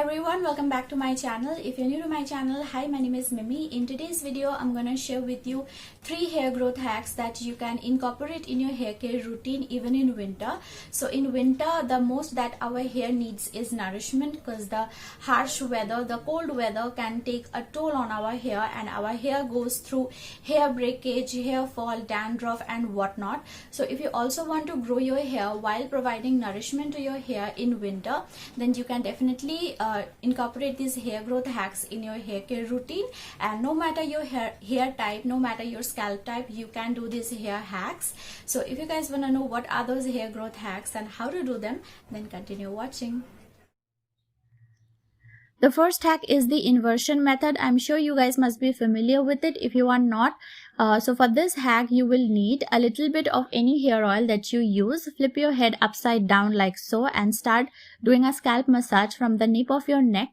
everyone, welcome back to my channel. If you're new to my channel, hi, my name is Mimi. In today's video, I'm gonna share with you 3 hair growth hacks that you can incorporate in your hair care routine even in winter. So in winter, the most that our hair needs is nourishment, because the harsh weather, the cold weather can take a toll on our hair, and our hair goes through hair breakage, hair fall, dandruff and whatnot. So if you also want to grow your hair while providing nourishment to your hair in winter, then you can definitely incorporate these hair growth hacks in your hair care routine. And no matter your hair type, no matter your scalp type, you can do these hair hacks. So if you guys want to know what are those hair growth hacks and how to do them, then continue watching. The first hack is the inversion method. I'm sure you guys must be familiar with it. If you are not, so for this hack you will need a little bit of any hair oil that you use. Flip your head upside down like so and start doing a scalp massage from the nape of your neck.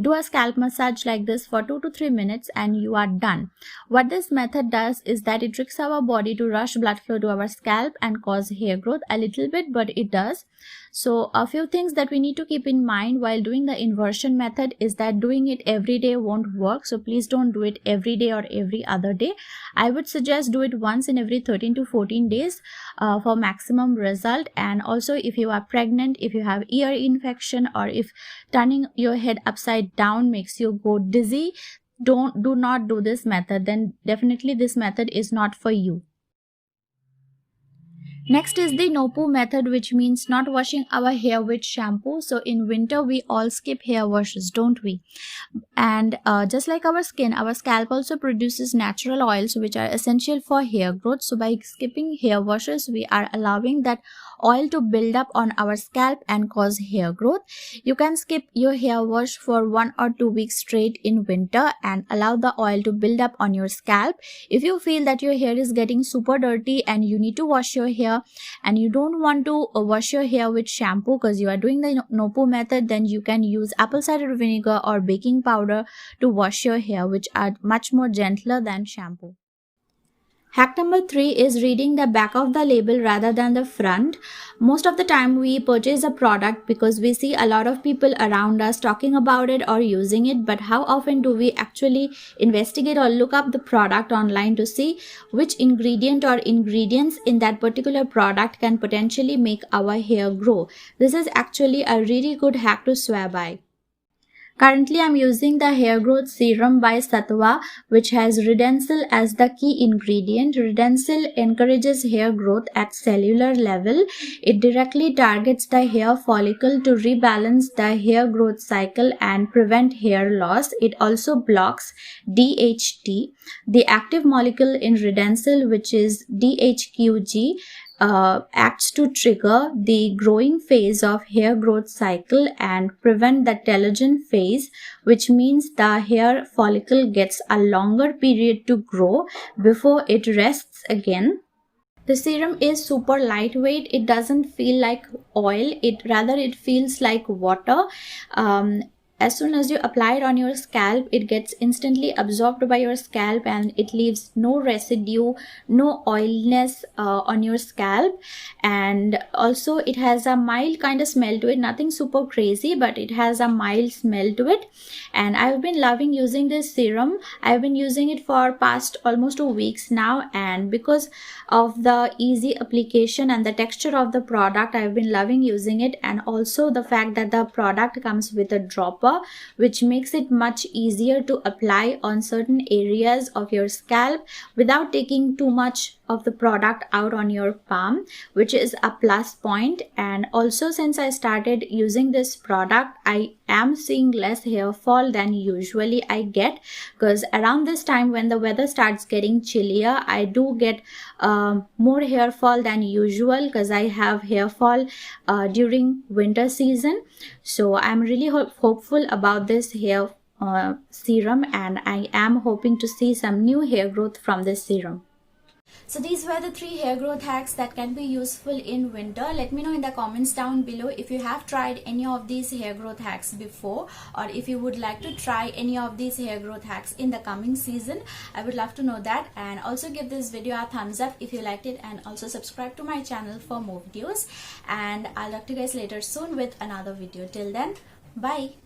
Do a scalp massage like this for 2 to 3 minutes and you are done. What this method does is that it tricks our body to rush blood flow to our scalp and cause hair growth a little bit, but it does. So a few things that we need to keep in mind while doing the inversion method is that doing it every day won't work. So please don't do it every day or every other day. I would suggest do it once in every 13 to 14 days for maximum result. And also if you are pregnant, if you have ear infection, or if turning your head upside down makes you go dizzy, do not do this method. Then definitely this method is not for you. Next is the no-poo method, which means not washing our hair with shampoo. So in winter we all skip hair washes, don't we? And just like our skin, our scalp also produces natural oils which are essential for hair growth. So by skipping hair washes, we are allowing that oil to build up on our scalp and cause hair growth. You can skip your hair wash for 1 or 2 weeks straight in winter and allow the oil to build up on your scalp. If you feel that your hair is getting super dirty and you need to wash your hair and you don't want to wash your hair with shampoo because you are doing the no-poo method, then you can use apple cider vinegar or baking powder to wash your hair, which are much more gentler than shampoo. Hack number 3 is reading the back of the label rather than the front. Most of the time we purchase a product because we see a lot of people around us talking about it or using it, but how often do we actually investigate or look up the product online to see which ingredient or ingredients in that particular product can potentially make our hair grow? This is actually a really good hack to swear by. Currently, I'm using the hair growth serum by Satthwa, which has redensil as the key ingredient. Redensil encourages hair growth at cellular level. It directly targets the hair follicle to rebalance the hair growth cycle and prevent hair loss. It also blocks DHT. The active molecule in redensil, which is DHQG, acts to trigger the growing phase of hair growth cycle and prevent the telogen phase, which means the hair follicle gets a longer period to grow before it rests again. The serum is super lightweight. It doesn't feel like oil. It feels like water. As soon as you apply it on your scalp, it gets instantly absorbed by your scalp and it leaves no residue, no oiliness on your scalp. And also it has a mild kind of smell to it, nothing super crazy, but it has a mild smell to it. And I've been loving using this serum. I've been using it for past almost 2 weeks now, and because of the easy application and the texture of the product, I've been loving using it. And also the fact that the product comes with a dropper, which makes it much easier to apply on certain areas of your scalp without taking too much of the product out on your palm, which is a plus point. And also, since I started using this product, I am seeing less hair fall than usually I get, because around this time when the weather starts getting chillier, I do get more hair fall than usual because I have hair fall during winter season. So I'm really hopeful about this hair serum, and I am hoping to see some new hair growth from this serum. So these were the 3 hair growth hacks that can be useful in winter. Let me know in the comments down below if you have tried any of these hair growth hacks before, or if you would like to try any of these hair growth hacks in the coming season. I would love to know that. And also give this video a thumbs up if you liked it, and also subscribe to my channel for more videos. And I'll talk to you guys later soon with another video. Till then, bye.